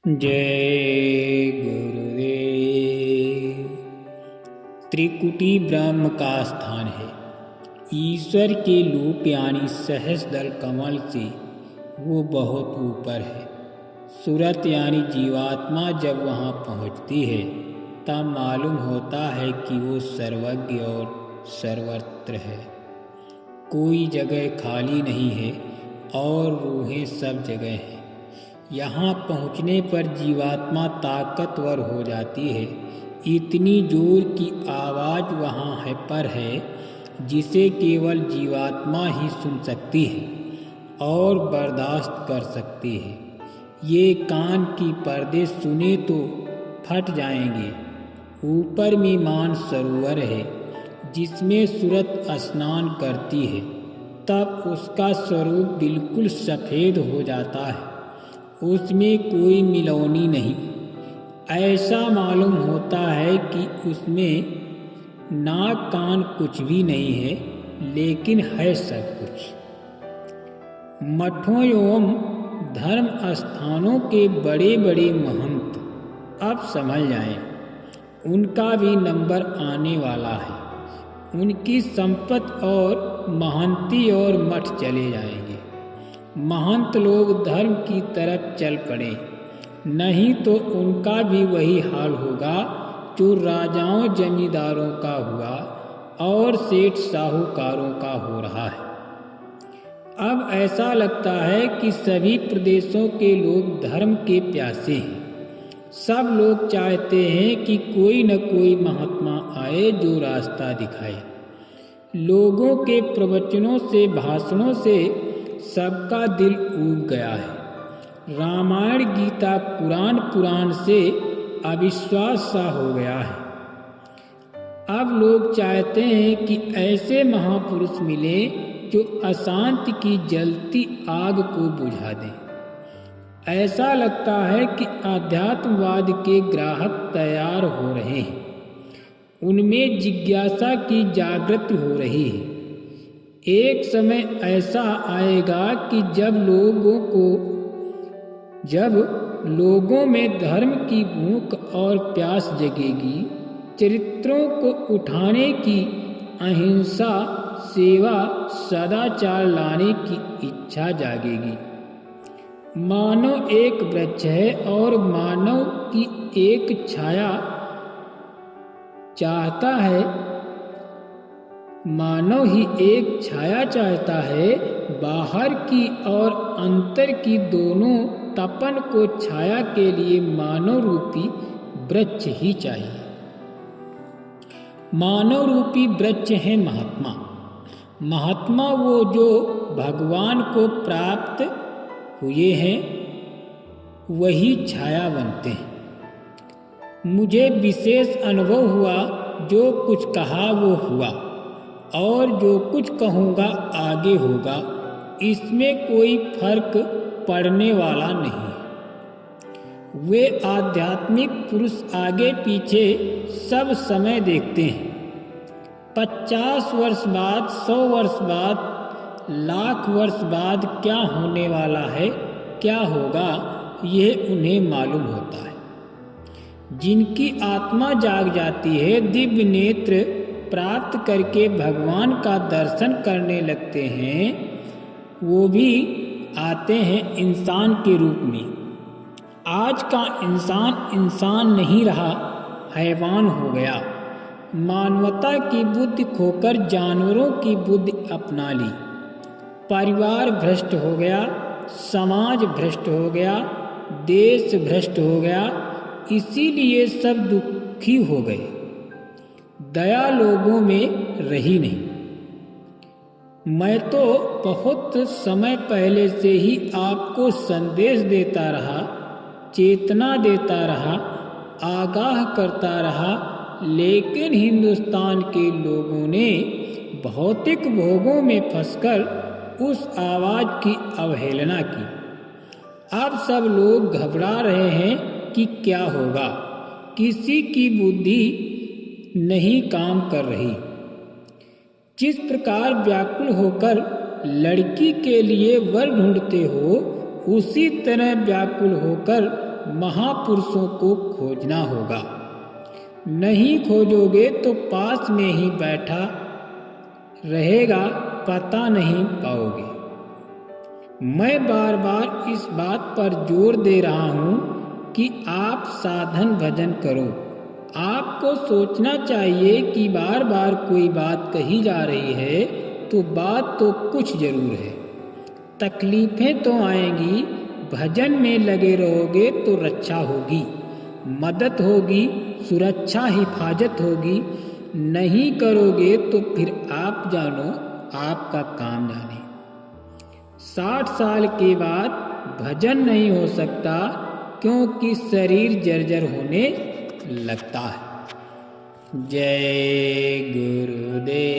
जय गुरुदेव। त्रिकुटी ब्रह्म का स्थान है। ईश्वर के रूप यानी सहस्रदल कमल से वो बहुत ऊपर है। सूरत यानी जीवात्मा जब वहाँ पहुँचती है तब मालूम होता है कि वो सर्वज्ञ और सर्वत्र है। कोई जगह खाली नहीं है और रूहें सब जगह हैं। यहाँ पहुँचने पर जीवात्मा ताकतवर हो जाती है। इतनी जोर की आवाज़ वहाँ है जिसे केवल जीवात्मा ही सुन सकती है और बर्दाश्त कर सकती है। ये कान की पर्दे सुने तो फट जाएंगे। ऊपर में मान सरोवर है जिसमें सूरत स्नान करती है, तब उसका स्वरूप बिल्कुल सफ़ेद हो जाता है। उसमें कोई मिलौनी नहीं। ऐसा मालूम होता है कि उसमें नाक कान कुछ भी नहीं है, लेकिन है सब कुछ। मठों एवं धर्म स्थानों के बड़े बड़े महंत अब समझ जाएं, उनका भी नंबर आने वाला है। उनकी संपत्ति और महंती और मठ चले जाएंगे। महंत लोग धर्म की तरफ चल पड़े, नहीं तो उनका भी वही हाल होगा जो राजाओं जमींदारों का हुआ और सेठ साहूकारों का हो रहा है। अब ऐसा लगता है कि सभी प्रदेशों के लोग धर्म के प्यासे हैं। सब लोग चाहते हैं कि कोई न कोई महात्मा आए जो रास्ता दिखाए। लोगों के प्रवचनों से, भाषणों से सबका दिल ऊब गया है। रामायण गीता पुराण से अविश्वास सा हो गया है। अब लोग चाहते हैं कि ऐसे महापुरुष मिले जो अशांति की जलती आग को बुझा दें। ऐसा लगता है कि आध्यात्मवाद के ग्राहक तैयार हो रहे हैं। उनमें जिज्ञासा की जागृति हो रही है। एक समय ऐसा आएगा कि जब लोगों में धर्म की भूख और प्यास जगेगी, चरित्रों को उठाने की, अहिंसा, सेवा, सदाचार लाने की इच्छा जागेगी। मानव एक वृक्ष है और मानव की एक छाया चाहता है। मानव ही एक छाया चाहता है। बाहर की और अंतर की दोनों तपन को छाया के लिए मानव रूपी वृक्ष ही चाहिए। मानव रूपी वृक्ष है महात्मा। महात्मा वो जो भगवान को प्राप्त हुए हैं, वही छाया बनते हैं। मुझे विशेष अनुभव हुआ, जो कुछ कहा वो हुआ और जो कुछ कहूँगा आगे होगा। इसमें कोई फर्क पड़ने वाला नहीं। वे आध्यात्मिक पुरुष आगे पीछे सब समय देखते हैं। 50 वर्ष बाद, 100 वर्ष बाद, लाख वर्ष बाद क्या होने वाला है, क्या होगा, यह उन्हें मालूम होता है। जिनकी आत्मा जाग जाती है, दिव्य नेत्र प्राप्त करके भगवान का दर्शन करने लगते हैं, वो भी आते हैं इंसान के रूप में। आज का इंसान नहीं रहा, हैवान हो गया। मानवता की बुद्धि खोकर जानवरों की बुद्धि अपना ली। परिवार भ्रष्ट हो गया, समाज भ्रष्ट हो गया, देश भ्रष्ट हो गया। इसीलिए सब दुखी हो गए। दया लोगों में रही नहीं। मैं तो बहुत समय पहले से ही आपको संदेश देता रहा, चेतना देता रहा, आगाह करता रहा, लेकिन हिंदुस्तान के लोगों ने भौतिक भोगों में फंसकर उस आवाज़ की अवहेलना की। अब सब लोग घबरा रहे हैं कि क्या होगा। किसी की बुद्धि नहीं काम कर रही। जिस प्रकार व्याकुल होकर लड़की के लिए वर ढूंढते हो, उसी तरह व्याकुल होकर महापुरुषों को खोजना होगा। नहीं खोजोगे तो पास में ही बैठा रहेगा, पता नहीं पाओगे। मैं बार बार इस बात पर जोर दे रहा हूँ कि आप साधन भजन करो। आपको सोचना चाहिए कि बार बार कोई बात कही जा रही है तो बात तो कुछ जरूर है। तकलीफें तो आएंगी, भजन में लगे रहोगे तो रक्षा होगी, मदद होगी, सुरक्षा हिफाजत होगी। नहीं करोगे तो फिर आप जानो, आपका काम जाने। 60 साल के बाद भजन नहीं हो सकता क्योंकि शरीर जर्जर होने लगता है। जय गुरुदेव।